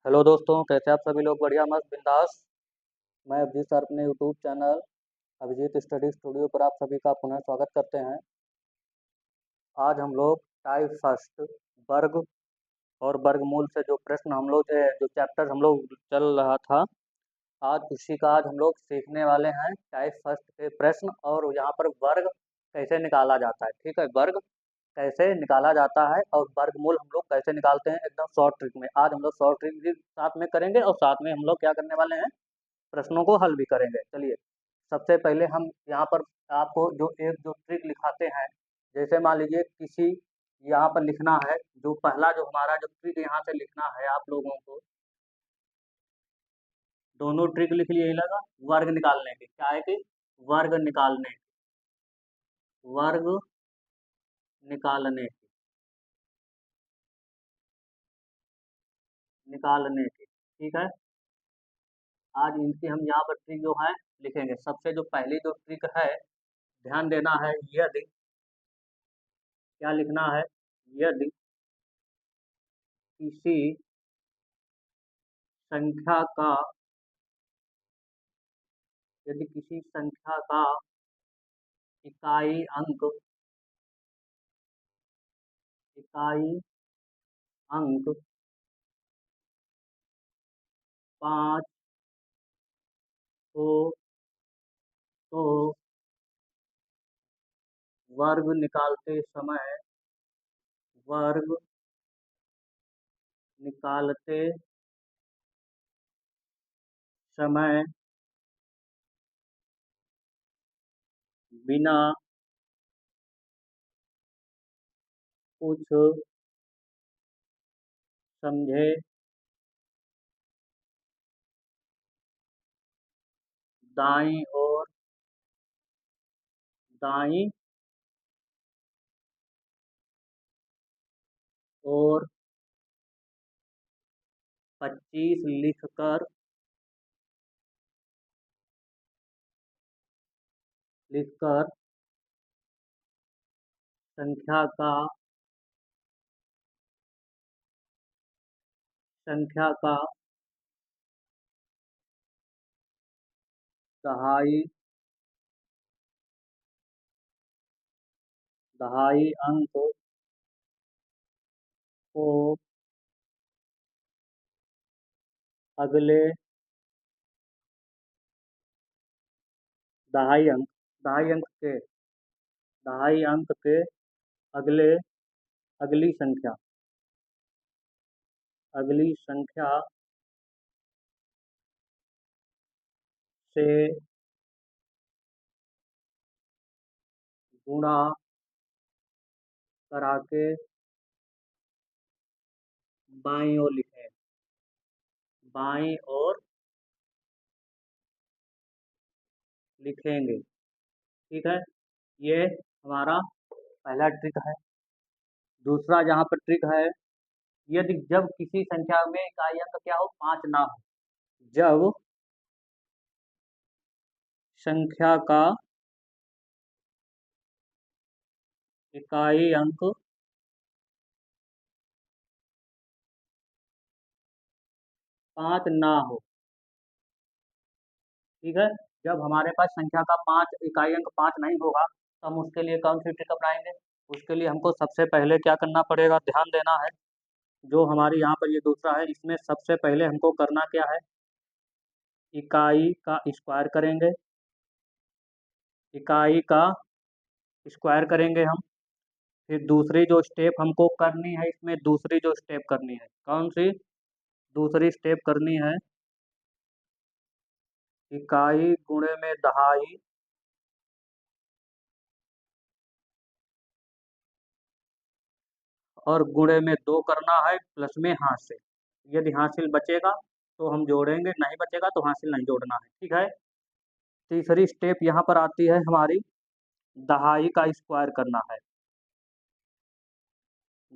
Hello दोस्तों, कैसे आप सभी लोग? बढ़िया, मस्त, बिंदास। मैं अभिजीत सर अपने YouTube channel Abhijeet study studio पर आप सभी का पुनः स्वागत करते हैं। आज हम लोग टाइप फर्स्ट वर्ग और वर्गमूल से जो प्रश्न हम लोग जो चैप्टर हम लोग चल रहा था, आज हम लोग सीखने वाले हैं टाइप फर्स्ट के प्रश्न। और यहाँ पर वर्ग कैसे निकाला जाता है। ठीक है, वर्ग कैसे निकाला जाता है और वर्गमूल हम लोग कैसे निकालते हैं, एकदम शॉर्ट ट्रिक में। आज हम लोग शॉर्ट ट्रिक भी साथ में करेंगे और साथ में हम लोग क्या करने वाले हैं, प्रश्नों को हल भी करेंगे। चलिए, सबसे पहले हम यहाँ पर आपको जो ट्रिक लिखाते हैं, जैसे मान लीजिए किसी यहाँ पर लिखना है, जो पहला जो हमारा जो ट्रिक यहाँ से लिखना है आप लोगों को, दोनों ट्रिक लिख लिए लगा। वर्ग निकालने की क्या है कि वर्ग निकालने वर्ग निकालने की निकालने की ठीक है। आज इनकी हम यहाँ पर ट्रिक जो है लिखेंगे। सबसे जो पहली जो ट्रिक है, ध्यान देना है, यदि क्या लिखना है, यदि किसी संख्या का यदि किसी संख्या का इकाई अंक इकाई अंक 5 हो तो वर्ग निकालते समय वर्ग निकालते समय बिना कुछ समझे दाईं दाईं ओर 25 लिखकर संख्या का संख्या का दहाई दहाई अंक को अगले दहाई अंक दहाई अंक के दहाई अंक के अगले अगली संख्या से गुणा करा के बाईं ओर लिखें। बाईं ओर लिखेंगे। ठीक है, ये हमारा पहला ट्रिक है। दूसरा जहाँ पर ट्रिक है, यदि जब किसी संख्या में इकाई अंक क्या हो, 5 ना हो, जब संख्या का इकाई अंक 5 ना हो। ठीक है, जब हमारे पास संख्या का 5 इकाई अंक 5 नहीं होगा, तो हम उसके लिए कौन सी ट्रिक अपनाएंगे? उसके लिए हमको सबसे पहले क्या करना पड़ेगा, ध्यान देना है। जो हमारी यहाँ पर ये दूसरा है, इसमें सबसे पहले हमको करना क्या है, इकाई का स्क्वायर करेंगे। इकाई का स्क्वायर करेंगे हम। फिर दूसरी जो स्टेप हमको करनी है, इसमें दूसरी जो स्टेप करनी है, कौन सी दूसरी स्टेप करनी है, इकाई गुणे में दहाई और गुणे में 2 करना है, प्लस में हासिल। यदि हासिल बचेगा तो हम जोड़ेंगे, नहीं बचेगा तो हासिल नहीं जोड़ना है। ठीक है, तीसरी स्टेप यहाँ पर आती है हमारी, दहाई का स्क्वायर करना है।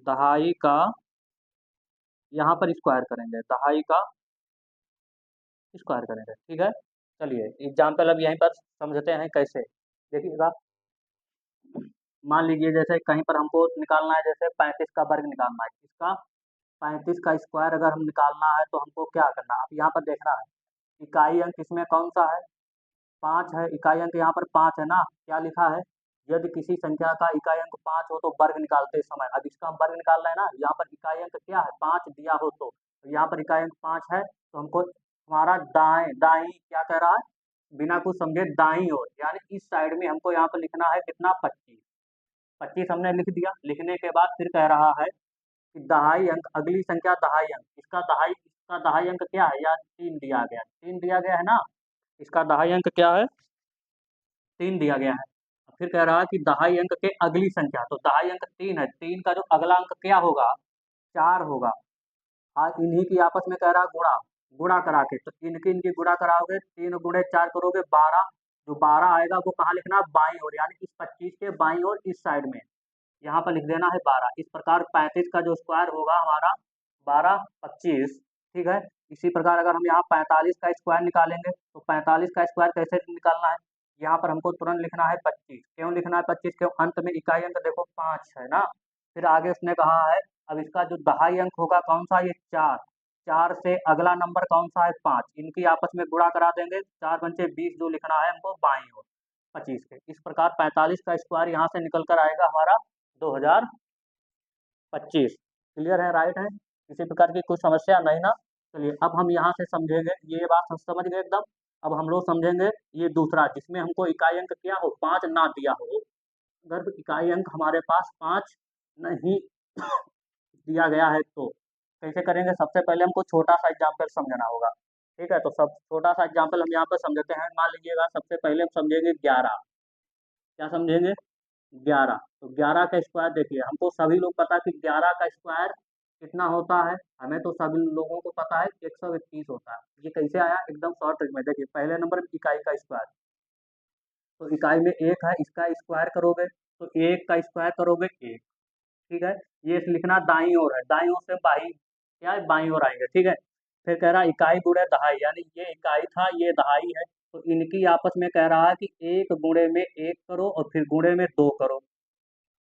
दहाई का यहाँ पर स्क्वायर करेंगे, दहाई का स्क्वायर करेंगे। ठीक है, चलिए एग्जाम्पल अब यहीं पर समझते हैं कैसे। देखिएगा, मान लीजिए जैसे कहीं पर हमको निकालना है, जैसे 35 का वर्ग निकालना है। किसका? 35 का स्क्वायर अगर हम निकालना है तो हमको क्या करना है, अब यहाँ पर देखना है इकाई अंक इसमें कौन सा है, 5 है। इकाई अंक यहाँ पर 5 है ना, क्या लिखा है, यदि किसी संख्या का इकाई अंक 5 हो तो वर्ग निकालते समय, अब इसका हम वर्ग निकालना है ना, यहाँ पर इकाई अंक क्या है 5 दिया हो तो यहाँ पर इकाई अंक 5 है, तो हमको हमारा दाएं दाई क्या कह रहा है, बिना कुछ समझे दाई ओर यानी इस साइड में हमको यहाँ पर लिखना है कितना 25। 25 हमने लिख दिया, लिखने के बाद फिर कह रहा है कि दहाई अंक, अगली संख्या दहाई अंक, इसका दहाई अंक क्या है, या 3 दिया गया, 3 दिया गया है ना, इसका दहाई अंक क्या है 3 दिया गया है। फिर कह रहा है कि दहाई अंक के अगली संख्या, तो दहाई अंक 3 है, 3 का जो अगला अंक क्या होगा 4 होगा। आज इन्हीं की आपस में कह रहा है गुणा, गुणा करा के, तो इनकी गुणा कराओगे, 3 गुणे 4 करोगे 12, जो 12 आएगा वो कहाँ लिखना है बाई ओर, यानी इस 25 के बाई ओर इस साइड में, यहाँ पर लिख देना है 12। इस प्रकार 35 का जो स्क्वायर होगा हमारा 12 25, ठीक है। इसी प्रकार अगर हम यहाँ 45 का स्क्वायर निकालेंगे तो 45 का स्क्वायर कैसे निकालना है, यहाँ पर हमको तुरंत लिखना है 25, क्यों लिखना है 25, क्यों अंत में इकाई अंक देखो 5 है ना। फिर आगे उसने कहा है अब इसका जो दहाई अंक होगा कौन सा, ये 4, 4 से अगला नंबर कौन सा है 5, इनकी आपस में गुणा करा देंगे, 4 पंचे 20 जो लिखना है हमको बाई ओर 25 के। इस प्रकार 45 का स्क्वायर यहाँ से निकल कर आएगा हमारा 2025। क्लियर है, राइट है, किसी प्रकार की कुछ समस्या नहीं ना। चलिए अब हम यहाँ से समझेंगे, ये बात हम समझ गए एकदम। अब हम लोग समझेंगे ये दूसरा जिसमें हमको इकाई अंक क्या हो 5 ना दिया हो, अगर इकाई अंक हमारे पास 5 नहीं दिया गया है तो कैसे करेंगे, सबसे पहले हमको छोटा सा एग्जाम्पल समझना होगा, ठीक है। तो सब छोटा सा एग्जाम्पल हम यहाँ पर समझते हैं, मान लीजिएगा सबसे पहले हम समझेंगे 11, क्या समझेंगे 11, तो 11 का स्क्वायर देखिए, हमको सभी लोग पता है कि 11 का स्क्वायर कितना होता है, हमें तो सभी लोगों को पता है 121 होता है। ये कैसे आया, एकदम शॉर्ट ट्रिक में देखिए, पहले नंबर में इकाई का स्क्वायर, तो इकाई में 1 है, इसका स्क्वायर करोगे तो 1 का स्क्वायर करोगे 1, ठीक है। ये लिखना दाई ओर है, दाई ओर से बाई क्या है बाई ओर आएंगे, ठीक है। फिर कह रहा है इकाई गुणे दहाई, यानी ये इकाई था ये दहाई है, तो इनकी आपस में कह रहा है कि 1 गुणे में 1 करो और फिर गुणे में 2 करो,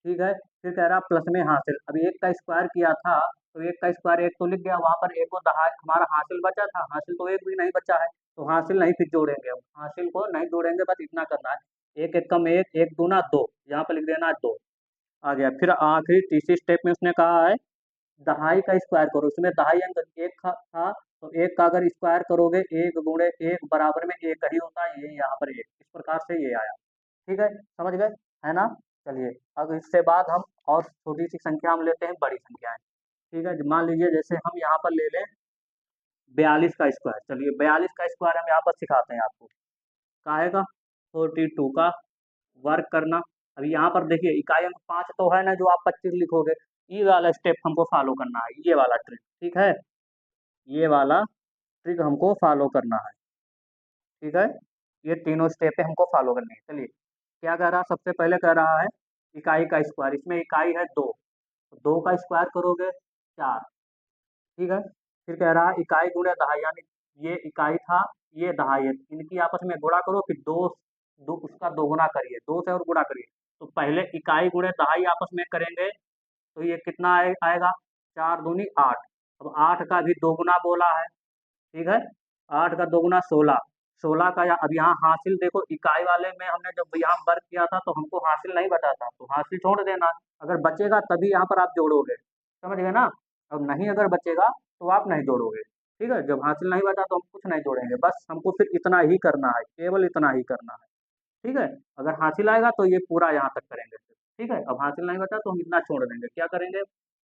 ठीक है। फिर कह रहा प्लस में हासिल, अब 1 का स्क्वायर किया था तो 1 का स्क्वायर 1 तो लिख गया, वहां पर 1 को दहाई हमारा हासिल बचा था, हासिल तो 1 भी नहीं बचा है, तो हासिल नहीं फिर जोड़ेंगे, हम हासिल को नहीं जोड़ेंगे, बस इतना करना है, 1 एक कम 1, 1 दूना 2, यहाँ पर लिख देना है 2 आ गया। फिर आखिरी तीसरी स्टेप में उसने कहा है दहाई का स्क्वायर करो, उसमें दहाई अंक 1 था, तो 1 का अगर स्क्वायर करोगे 1 गुणे 1 बराबर में 1 ही होता है, ये यहाँ पर 1, इस प्रकार से ये आया, ठीक है, समझ गए है ना। चलिए अब इससे बाद हम और छोटी सी संख्या हम लेते हैं बड़ी संख्याएं, ठीक है। मान लीजिए जैसे हम यहाँ पर ले लें 42 का स्क्वायर, चलिए 42 का स्क्वायर हम यहाँ पर सिखाते हैं आपको, काहे का 42 का वर्क करना। अभी यहाँ पर देखिए इकाई अंक 5 तो है ना, जो आप 25 लिखोगे, ये वाला स्टेप हमको फॉलो करना है, ये वाला ट्रिक, ठीक है, ये वाला ट्रिक हमको फॉलो करना है, ठीक है। ये तीनों स्टेप हमको फॉलो करनी है। चलिए क्या कह रहा है, सबसे पहले कह रहा है इकाई का स्क्वायर, इसमें इकाई है 2, तो 2 का स्क्वायर करोगे 4, ठीक है। फिर कह रहा है इकाई गुणे दहाई, यानी ये इकाई था ये दहाई है, इनकी आपस में गुणा करो, फिर दो उसका दोगुना करिए, 2 से और गुणा करिए, तो पहले इकाई गुणे दहाई आपस में करेंगे तो ये कितना आएगा 4 दूनी 8, अब 8 का भी दोगुना बोला है, ठीक है, 8 का दोगुना 16, 16 का अब यहाँ हासिल देखो, इकाई वाले में हमने जब यहाँ वर्क किया था तो हमको हासिल नहीं बचा था, तो हासिल छोड़ देना, अगर बचेगा तभी यहाँ पर आप जोड़ोगे, समझ गए ना। अब नहीं अगर बचेगा तो आप नहीं जोड़ोगे, ठीक है, जब हासिल नहीं बचा तो हम कुछ नहीं जोड़ेंगे, बस हमको फिर इतना ही करना है, केवल इतना ही करना है, ठीक है। अगर हासिल आएगा तो ये पूरा यहाँ तक करेंगे, ठीक है। अब हासिल नहीं बचा तो हम इतना छोड़ देंगे, क्या करेंगे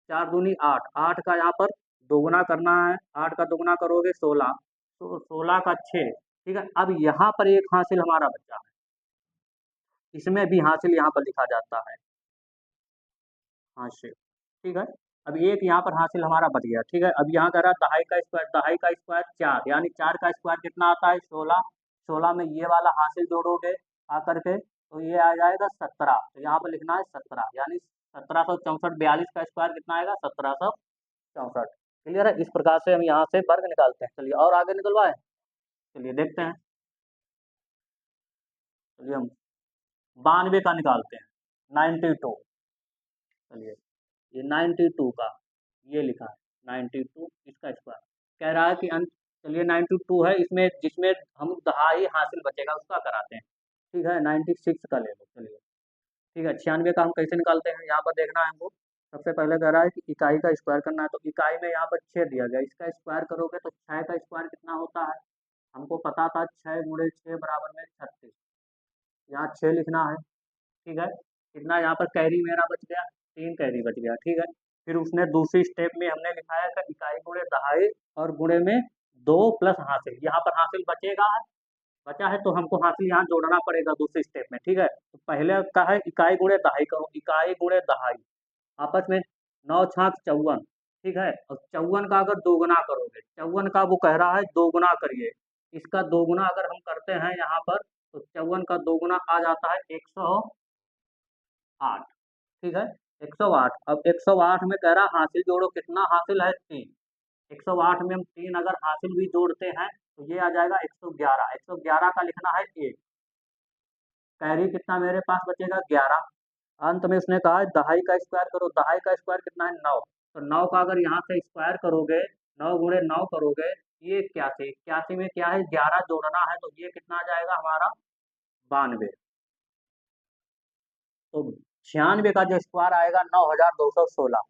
4 दूनी 8, 8 का यहाँ पर दोगुना करना है, 8 का दोगुना करोगे 16, तो 16 का 6, ठीक है। अब यहाँ पर एक हासिल हमारा बचा है, इसमें भी हासिल यहाँ पर लिखा जाता है हासिल, ठीक है। अब एक यहाँ पर हासिल हमारा बच गया, ठीक है। अब यहाँ कह रहा है दहाई का स्क्वायर, दहाई का स्क्वायर 4, यानी 4 का स्क्वायर कितना आता है 16, 16 में ये वाला हासिल जोड़ोगे आकर के तो ये आ जाएगा 17, तो यहाँ पर लिखना है 17, यानी 1764, 42 का स्क्वायर कितना आएगा 1764। क्लियर है, इस प्रकार से हम यहाँ से वर्ग निकालते हैं। चलिए और आगे निकलवाए, चलिए देखते हैं, चलिए हम 92 का निकालते हैं, 92, चलिए ये 92 का ये लिखा है, 92 इसका स्क्वायर कह रहा है कि अंत। चलिए 92 है, इसमें जिसमें हम दहाई हासिल बचेगा उसका कराते हैं। ठीक है 96 का ले लो। चलिए ठीक है 96 का हम कैसे निकालते हैं, यहाँ पर देखना है हमको। सबसे पहले कह रहा है कि इकाई का स्क्वायर करना है, तो इकाई में यहाँ पर 6 दिया गया, इसका स्क्वायर करोगे तो 6 का स्क्वायर कितना होता है, हमको पता था 6 गुणे 6 बराबर में 36। यहाँ 6 लिखना है। ठीक है कितना यहाँ पर कैरी मेरा बच गया, 3 कैरी बच गया। ठीक है फिर उसने दूसरी स्टेप में हमने लिखाया था इकाई गुणे दहाई और गुणे में 2 प्लस हासिल। यहाँ पर हासिल बचेगा, बचा है तो हमको हासिल यहाँ जोड़ना पड़ेगा दूसरी स्टेप में। ठीक है तो पहले का है इकाई गुणे दहाई करो, इकाई गुणे दहाई आपस में 9×6 = 54। ठीक है और 54 का अगर दोगुना करोगे, 54 का वो कह रहा है दोगुना करिए, इसका दोगुना अगर हम करते हैं यहाँ पर तो 54 का दोगुना आ जाता है 108। ठीक है 108। अब 108 में कह रहा हासिल जोड़ो, कितना हासिल है 3। 108 में हम 3 अगर हासिल भी जोड़ते हैं तो ये आ जाएगा 111। 111 का लिखना है 1, कैरी कितना मेरे पास बचेगा 11। अंत में उसने कहा है दहाई का स्क्वायर करो, दहाई का स्क्वायर कितना है 9, तो 9 का अगर यहाँ से स्क्वायर करोगे 9 गुणे 9 करोगे ये 81, 81 में क्या है 11 जोड़ना है तो ये कितना आ जाएगा हमारा 92। तो 96 का जो स्क्वायर आएगा 9216।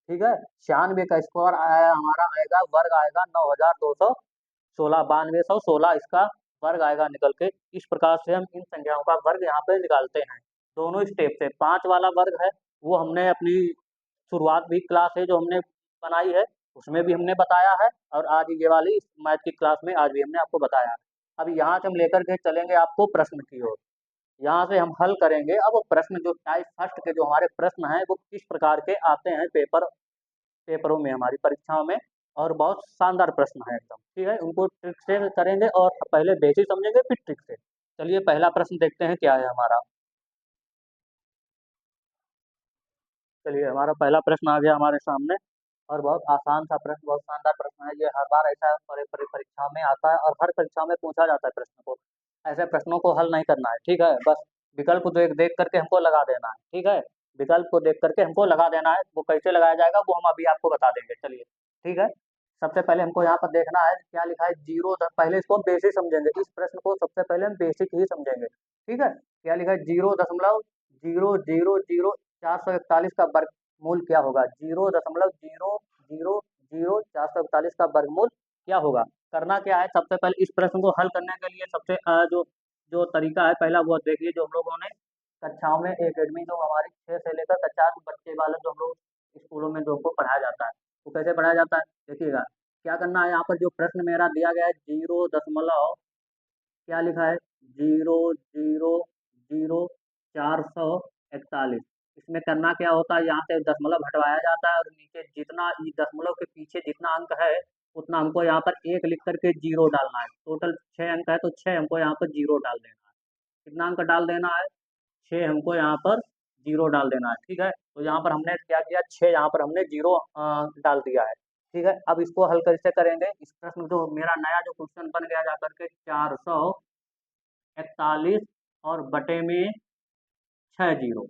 ठीक है 96 का स्क्वायर आया हमारा आएगा, वर्ग आएगा 9216, 9216 इसका वर्ग आएगा निकल के। इस प्रकार से हम इन संख्याओं का वर्ग यहाँ पे निकालते हैं दोनों स्टेप से। 5 वाला वर्ग है वो हमने अपनी शुरुआत भी क्लास है जो हमने बनाई है उसमें भी हमने बताया है, और आज ये वाली मैथ की क्लास में आज भी हमने आपको बताया है। अब यहाँ से हम लेकर के चलेंगे आपको प्रश्न की ओर, यहाँ से हम हल करेंगे। अब वो प्रश्न जो टाइप फर्स्ट के जो हमारे प्रश्न हैं वो किस प्रकार के आते हैं पेपरों में, हमारी परीक्षाओं में, और बहुत शानदार प्रश्न है एकदम। ठीक है उनको ट्रिक से करेंगे और पहले बेसिक समझेंगे फिर ट्रिक से। चलिए पहला प्रश्न देखते हैं क्या है हमारा। चलिए हमारा पहला प्रश्न आ गया हमारे सामने, और बहुत आसान सा प्रश्न, बहुत शानदार प्रश्न है ये। हर बार ऐसा परीक्षा में आता है और हर परीक्षा में पूछा जाता है प्रश्न को। ऐसे प्रश्नों को हल नहीं करना है, ठीक है, बस विकल्प को देख देख करके हमको लगा देना है। ठीक है विकल्प को देख करके हमको लगा देना है, वो कैसे लगाया जाएगा वो हम अभी आपको बता देंगे। चलिए ठीक है सबसे पहले हमको यहाँ पर देखना है क्या लिखा है, जीरो। पहले इसको हम बेसिक समझेंगे, इस प्रश्न को सबसे पहले हम बेसिक ही समझेंगे। ठीक है क्या लिखा है, 0.000 441 का वर्गमूल क्या होगा, 0.000 441 का वर्गमूल क्या होगा। करना क्या है, सबसे पहले इस प्रश्न को हल करने के लिए सबसे जो जो तरीका है पहला वो देखिए, जो हम लोगों ने कक्षाओं में एकेडमी जो हमारी 6 से लेकर कक्षा बच्चे वाले जो हम लोग स्कूलों में जो हमको पढ़ाया जाता है वो कैसे पढ़ाया जाता है, देखिएगा क्या करना है। यहाँ पर जो प्रश्न मेरा दिया गया है 0. क्या लिखा है 0.00441, इसमें करना क्या होता है, यहाँ से दशमलव हटवाया जाता है और नीचे जितना दशमलव के पीछे जितना अंक है उतना हमको यहाँ पर 1 लिख करके जीरो डालना है। टोटल 6 अंक है तो 6 हमको यहाँ पर जीरो डाल देना है। कितना अंक डाल देना है, 6 हमको यहाँ पर जीरो डाल देना है। ठीक है तो यहाँ पर हमने क्या किया, 6 यहाँ पर हमने जीरो डाल दिया है। ठीक है अब इसको हल कैसे करेंगे, इस प्रश्न जो मेरा नया जो क्वेश्चन बन गया जाकर के 441 और बटे में 6 जीरो,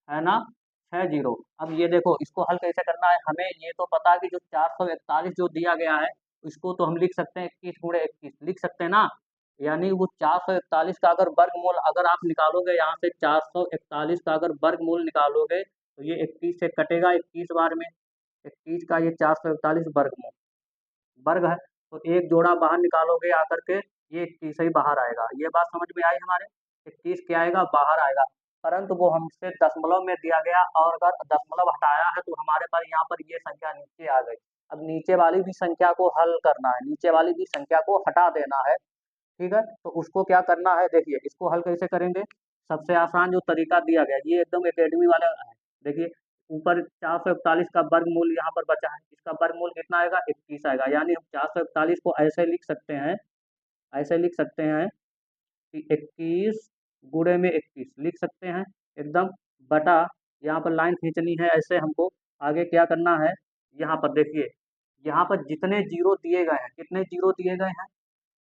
है ना 6 जीरो। अब ये देखो इसको हल कैसे करना है, हमें ये तो पता है कि जो 441 जो दिया गया है इसको तो हम लिख सकते हैं 21 गुणे 21 लिख सकते हैं ना, यानी वो 441 का अगर वर्गमूल अगर आप निकालोगे यहाँ से 441 का अगर वर्गमूल निकालोगे तो ये 21 से कटेगा 21 बार में, 21 का ये 441 वर्गमूल वर्ग है तो एक जोड़ा बाहर निकालोगे आकर के ये 21 ही बाहर आएगा। ये बात समझ में आई हमारे, 21 क्या आएगा बाहर आएगा, परंतु वो हमसे दशमलव में दिया गया और अगर दशमलव हटाया है तो हमारे पास यहाँ पर ये संख्या नीचे आ गई। अब नीचे वाली भी संख्या को हल करना है, नीचे वाली भी संख्या को हटा देना है। ठीक है तो उसको क्या करना है, देखिए इसको हल कैसे करेंगे। सबसे आसान जो तरीका दिया गया ये एकदम एकेडमी वाले है, देखिए ऊपर 441 का वर्गमूल यहाँ पर बचा है, इसका वर्गमूल कितना आएगा 21 आएगा, यानी हम 441 को ऐसे लिख सकते हैं, ऐसे लिख सकते हैं कि 21 गुणे में 21 लिख सकते हैं एकदम, बटा यहाँ पर लाइन खींचनी है ऐसे हमको। आगे क्या करना है, यहाँ पर देखिए यहाँ पर जितने जीरो दिए गए हैं, कितने जीरो दिए गए हैं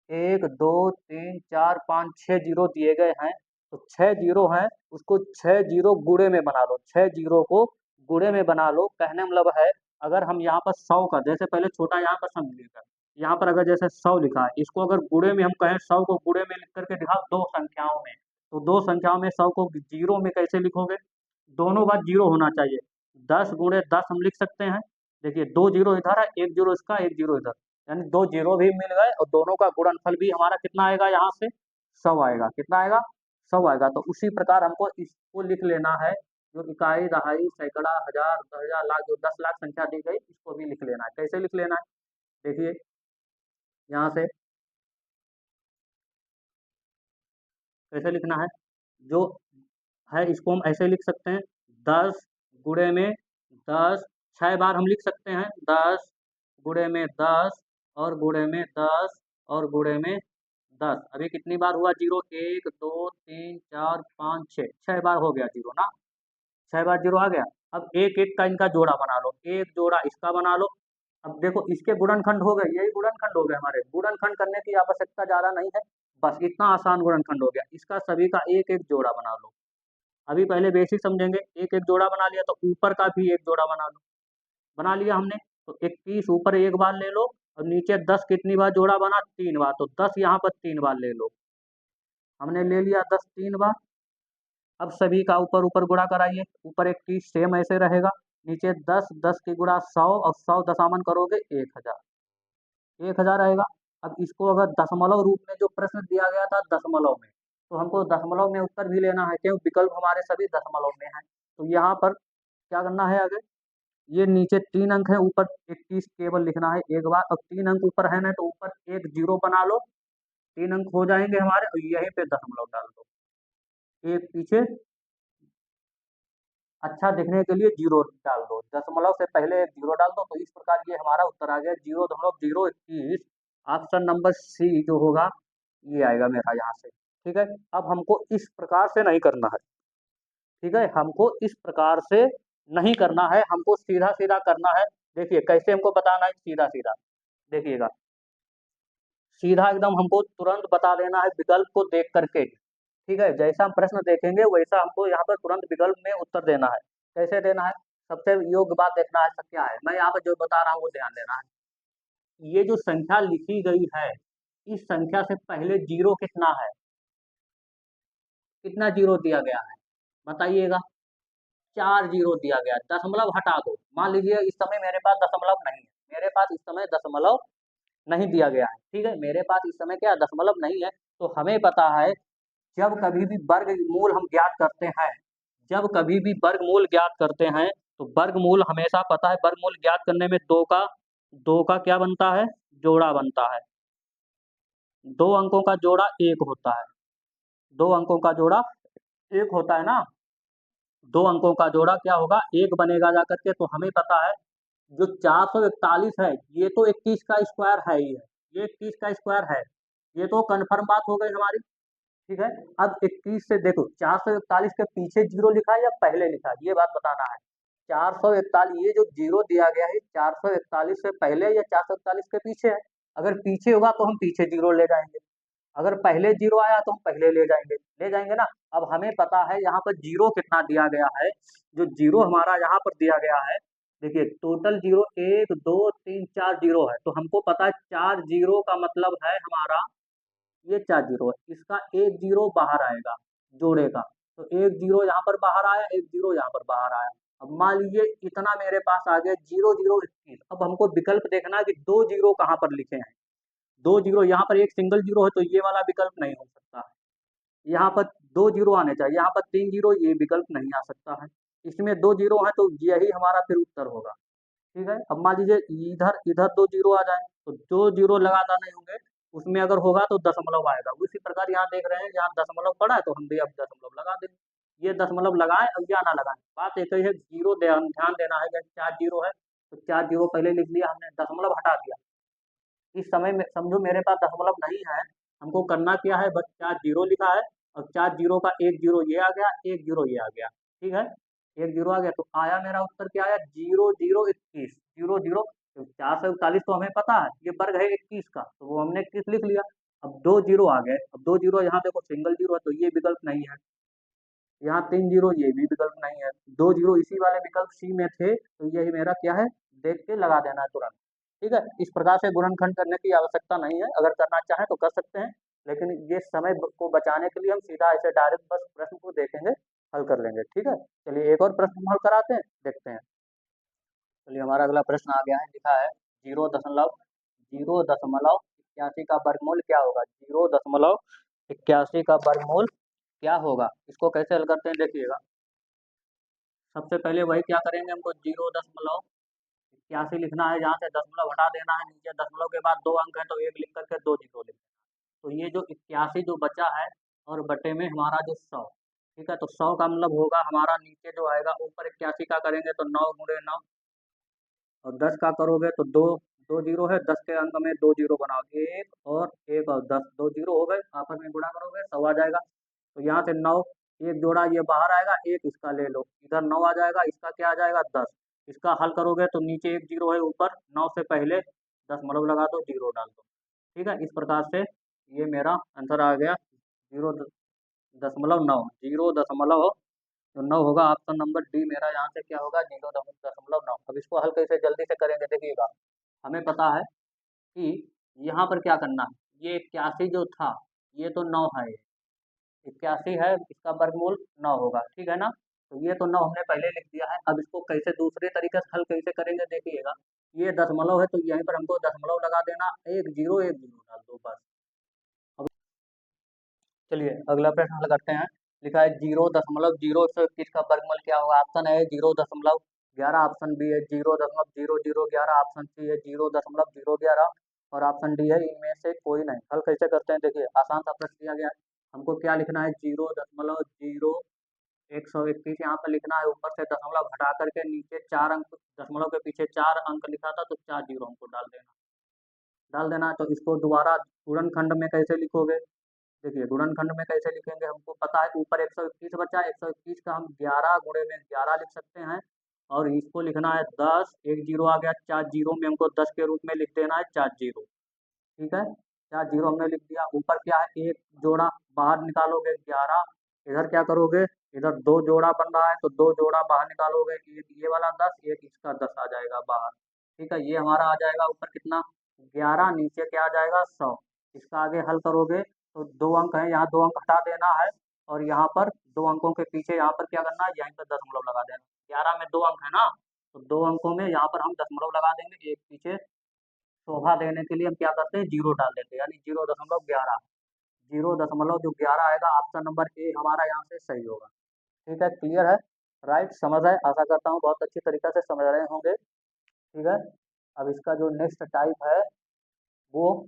1 2 3 4 5 6 जीरो दिए गए हैं, तो 6 जीरो हैं उसको 6 जीरो गुणे में बना लो, 6 जीरो को गुणे में बना लो। कहने मतलब है अगर हम यहाँ पर 100 का, जैसे पहले छोटा यहाँ पर सम लिखा, यहाँ पर अगर जैसे 100 लिखा है, इसको अगर गुणे में हम कहें, 100 को गुणे में लिख करके दिखा दो संख्याओं में, तो दो संख्याओं में 100 को जीरो में कैसे लिखोगे? दोनों बार जीरो होना चाहिए। 10 गुणे 10 हम लिख सकते हैं। देखिए, दो जीरो इधर है, एक जीरो इसका, एक जीरो इधर, यानी दो जीरो भी मिल गए और दोनों का गुणनफल भी हमारा कितना आएगा? यहाँ से 100 आएगा। कितना आएगा? 100 आएगा। तो उसी प्रकार हमको इसको लिख लेना है, जो इकाई, दहाई, सैकड़ा, हजार, 10,000, लाख, जो 10 लाख संख्या दी गई, इसको भी लिख लेना है। कैसे लिख लेना है? देखिए, यहाँ से कैसे लिखना है, जो है इसको हम ऐसे लिख सकते हैं, 10 गुणे में 10, 6 बार हम लिख सकते हैं, 10 गुणे में 10 और गुणे में 10 और गुणे में 10। अभी कितनी बार हुआ जीरो? 1 2 3 4 5 6, 6 बार हो गया जीरो ना, 6 बार जीरो आ गया। अब एक एक का इनका जोड़ा बना लो, एक जोड़ा इसका बना लो। अब देखो, इसके गुणनखंड हो गए, यही गुणनखंड हो गए हमारे। गुणनखंड करने की आवश्यकता ज्यादा नहीं है, बस इतना आसान गुणनखंड हो गया। इसका सभी का एक एक जोड़ा बना लो। अभी पहले बेसिक समझेंगे। एक एक जोड़ा बना लिया तो ऊपर का भी एक जोड़ा बना लो। बना लिया हमने, तो 21 ऊपर एक बार ले लो, और नीचे 10 कितनी बार जोड़ा बना? 3 बार। तो 10 यहाँ पर 3 बार ले लो। हमने ले लिया 10 3 बार। अब सभी का ऊपर ऊपर गुणा कराइए। ऊपर 21 सेम ऐसे रहेगा, नीचे 10, 10 की गुणा 100, और 100 दशामन करोगे 1000, 1000 आएगा। अब इसको अगर दशमलव रूप में, जो प्रश्न दिया गया था दशमलव में, तो हमको दशमलव में उत्तर भी लेना है, क्यों? विकल्प हमारे सभी दशमलव में हैं। तो यहाँ पर क्या करना है आगे? ये नीचे 3 अंक है, ऊपर 21 केवल लिखना है एक बार। अब 3 अंक ऊपर है ना, तो ऊपर एक जीरो बना लो, 3 अंक हो जाएंगे हमारे, और यहीं पे दशमलव डाल दो। एक पीछे अच्छा दिखने के लिए जीरो डाल दो, दशमलव से पहले एक जीरो डाल दो। तो इस प्रकार ये हमारा उत्तर आ गया 0.021। ऑप्शन नंबर सी जो होगा, ये आएगा मेरा यहाँ से। ठीक है, अब हमको इस प्रकार से नहीं करना है। ठीक है, हमको इस प्रकार से नहीं करना है, हमको सीधा सीधा करना है। देखिए कैसे हमको बताना है, सीधा सीधा देखिएगा, सीधा एकदम हमको तुरंत बता देना है विकल्प को देख करके। ठीक है, जैसा हम प्रश्न देखेंगे वैसा हमको यहाँ पर तुरंत विकल्प में उत्तर देना है। कैसे देना है? सबसे योग्य बात देखना है, सब क्या है, मैं यहाँ पर जो बता रहा हूँ वो ध्यान देना है। ये जो संख्या लिखी गई है, इस संख्या से पहले जीरो कितना है? कितना जीरो दिया गया है बताइएगा? 4 जीरो दिया गया। दशमलव हटा दो। मान लीजिए इस समय मेरे पास दशमलव नहीं है, मेरे पास इस समय दशमलव नहीं दिया गया है। ठीक है, मेरे पास इस समय क्या दशमलव नहीं है। तो हमें पता है, जब कभी भी वर्गमूल हम ज्ञात करते हैं, जब कभी भी वर्गमूल ज्ञात करते हैं, तो वर्गमूल हमेशा पता है, वर्गमूल ज्ञात करने में दो का क्या बनता है? जोड़ा बनता है। 2 अंकों का जोड़ा एक होता है, 2 अंकों का जोड़ा एक होता है ना। 2 अंकों का जोड़ा क्या होगा? एक बनेगा जा करके। तो हमें पता है, जो 441 है, ये तो 21 का स्क्वायर है ही है, ये 21 का स्क्वायर है, ये तो कन्फर्म बात हो गई हमारी। ठीक है, अब 21 से देखो, 441 के पीछे जीरो लिखा है या पहले लिखा है, ये बात बताना है। 441, ये जो जीरो दिया गया है, 441 से पहले या 441 के पीछे है? अगर पीछे होगा तो हम पीछे जीरो ले जाएंगे, अगर पहले जीरो आया तो हम पहले ले जाएंगे ना। अब हमें पता है यहाँ पर जीरो कितना दिया गया है। जो जीरो हमारा यहाँ पर दिया गया है, देखिए टोटल जीरो 1 2 3 4 जीरो है। तो हमको पता है 4 जीरो का मतलब है हमारा, ये 4 जीरो है, इसका एक जीरो बाहर आएगा जोड़े का। तो एक जीरो यहाँ पर बाहर आया, एक जीरो यहाँ पर बाहर आया। अब मान लीजिए इतना मेरे पास आ गया 0 0 21। अब हमको विकल्प देखना है कि दो जीरो कहाँ पर लिखे हैं। दो जीरो यहाँ पर, एक सिंगल जीरो है तो ये वाला विकल्प नहीं हो सकता है। यहाँ पर दो जीरो आने चाहिए, यहाँ पर 3 जीरो, ये विकल्प नहीं आ सकता है। इसमें दो जीरो है तो यही हमारा फिर उत्तर होगा। ठीक है, अब मान लीजिए इधर इधर दो जीरो आ जाए, तो दो जीरो लगातार नहीं होंगे, उसमें अगर होगा तो दशमलव आएगा। उसी प्रकार यहाँ देख रहे हैं, यहाँ दशमलव पड़ा है तो हम भी अब दशमलव लगा देंगे। ये दशमलव लगाएं और या ना लगाएं, बात एक ही है। जीरो ध्यान देना है, जैसे 4 जीरो है तो 4 जीरो पहले लिख लिया हमने, दशमलव हटा दिया। इस समय में समझो मेरे पास दशमलव नहीं है, हमको करना क्या है, बस 4 जीरो लिखा है, और 4 जीरो का एक जीरो ये आ गया, एक जीरो ये आ गया। ठीक है, एक जीरो आ गया तो आया मेरा उत्तर क्या आया? 0 0 21, 0 0। तो 441 तो हमें पता है ये वर्ग है 21 का, तो वो हमने 21 लिख लिया। अब दो जीरो आ गए, अब दो जीरो यहाँ देखो सिंगल जीरो है तो ये विकल्प नहीं है, यहाँ 3 जीरो, ये भी विकल्प नहीं है, दो जीरो इसी वाले विकल्प सी में थे, तो यही मेरा क्या है? देख के लगा देना है तुरंत। ठीक है, इस प्रकार से गुणनखंड करने की आवश्यकता नहीं है, अगर करना चाहें तो कर सकते हैं, लेकिन ये समय को बचाने के लिए हम सीधा ऐसे डायरेक्ट बस प्रश्न को देखेंगे, हल कर लेंगे। ठीक है, चलिए एक और प्रश्न हम हल कराते हैं, देखते हैं। चलिए हमारा अगला प्रश्न आ गया है, लिखा है 0.81 का वर्गमूल क्या होगा। 0.81 का वर्गमूल क्या होगा, इसको कैसे हल करते हैं देखिएगा। सबसे पहले वही क्या करेंगे, हमको 0.81 लिखना है, जहाँ से दशमलव हटा देना है, नीचे दशमलव के बाद 2 अंक है तो 1 लिख करके 2 जीरो लिख देना। तो ये जो 81 जो बचा है और बटे में हमारा जो 100, ठीक है, तो 100 का मतलब होगा हमारा नीचे जो आएगा, ऊपर 81 का करेंगे तो 9 गुणे 9, और 10 का करोगे तो दो, दो जीरो है, 10 के अंक में 2 जीरो बनाओ, एक और 10, 2 जीरो हो गए, आपस में गुणा करोगे 100 आ जाएगा। तो यहाँ से 9, एक जोड़ा ये बाहर आएगा, एक इसका ले लो, इधर 9 आ जाएगा, इसका क्या आ जाएगा 10। इसका हल करोगे तो नीचे एक जीरो है, ऊपर 9 से पहले दशमलव लगा दो, जीरो डाल दो। ठीक है, इस प्रकार से ये मेरा आंसर आ गया 0.9, 0.9, तो 9 होगा, ऑप्शन नंबर डी मेरा यहाँ से क्या होगा, 0.9। अब इसको हल कैसे जल्दी से करेंगे देखिएगा। हमें पता है कि यहाँ पर क्या करना है, ये 81 जो था ये तो 9 है, 81 है, इसका वर्गमूल 9 होगा, ठीक है ना। तो ये तो 9 हमने पहले लिख दिया है, अब इसको कैसे दूसरे तरीके से हल कैसे करेंगे देखिएगा। ये दशमलव है तो यहीं पर हमको दशमलव लगा देना, एक जीरो डाल दो बस। अब चलिए अगला प्रश्न हल करते हैं, लिखा है 0.01 का वर्गमूल क्या होगा। ऑप्शन है 0.11, ऑप्शन बी है 0.0011, ऑप्शन सी है 0.011 और ऑप्शन डी है इनमें से कोई नहीं। हल कैसे करते हैं देखिए, आसान सा प्रश्न दिया गया है, हमको क्या लिखना है, 0.0121 यहाँ पर लिखना है, ऊपर से दशमलव हटा करके नीचे 4 अंक, दशमलव के पीछे 4 अंक लिखा था तो 4 जीरो हमको डाल देना है। तो इसको दोबारा गुणनखंड में कैसे लिखोगे, देखिए गुणनखंड में कैसे लिखेंगे, हमको पता है ऊपर 121 बचा, 121 का हम 11 गुणे में 11 लिख सकते हैं, और इसको लिखना है 10, एक जीरो आ गया, 4 जीरो में हमको 10 के रूप में लिख देना है 4 जीरो। ठीक है, 4 जीरो हमने लिख दिया, ऊपर क्या है, एक जोड़ा बाहर निकालोगे 11, इधर क्या करोगे, इधर दो जोड़ा बन रहा है तो दो जोड़ा बाहर निकालोगे, एक ये वाला 10, एक इसका 10 आ जाएगा बाहर। ठीक है, ये हमारा आ जाएगा ऊपर कितना, 11, नीचे क्या आ जाएगा 100। इसका आगे हल करोगे तो 2 अंक है, यहाँ 2 अंक हटा देना है, और यहाँ पर 2 अंकों के पीछे यहाँ पर क्या करना है, यहीं पर दशमलव लगा देना। 11 में 2 अंक है ना, तो 2 अंकों में यहाँ पर हम दशमलव लगा देंगे, एक पीछे शोभा देने के लिए हम क्या करते हैं, जीरो डाल देते हैं, यानी 0.11, 0.11 आएगा, ऑप्शन नंबर ए हमारा यहाँ से सही होगा। ठीक है, क्लियर है, राइट, समझ है, आशा करता हूँ बहुत अच्छी तरीके से समझ रहे होंगे। ठीक है, अब इसका जो नेक्स्ट टाइप है वो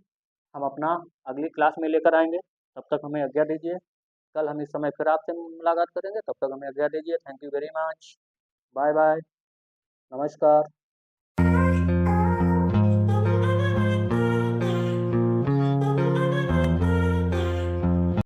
हम अपना अगली क्लास में लेकर आएंगे, तब तक हमें आज्ञा दीजिए। कल हम इस समय फिर आपसे मुलाकात करेंगे, तब तक हमें आज्ञा दीजिए। Thank you very much, bye bye, नमस्कार।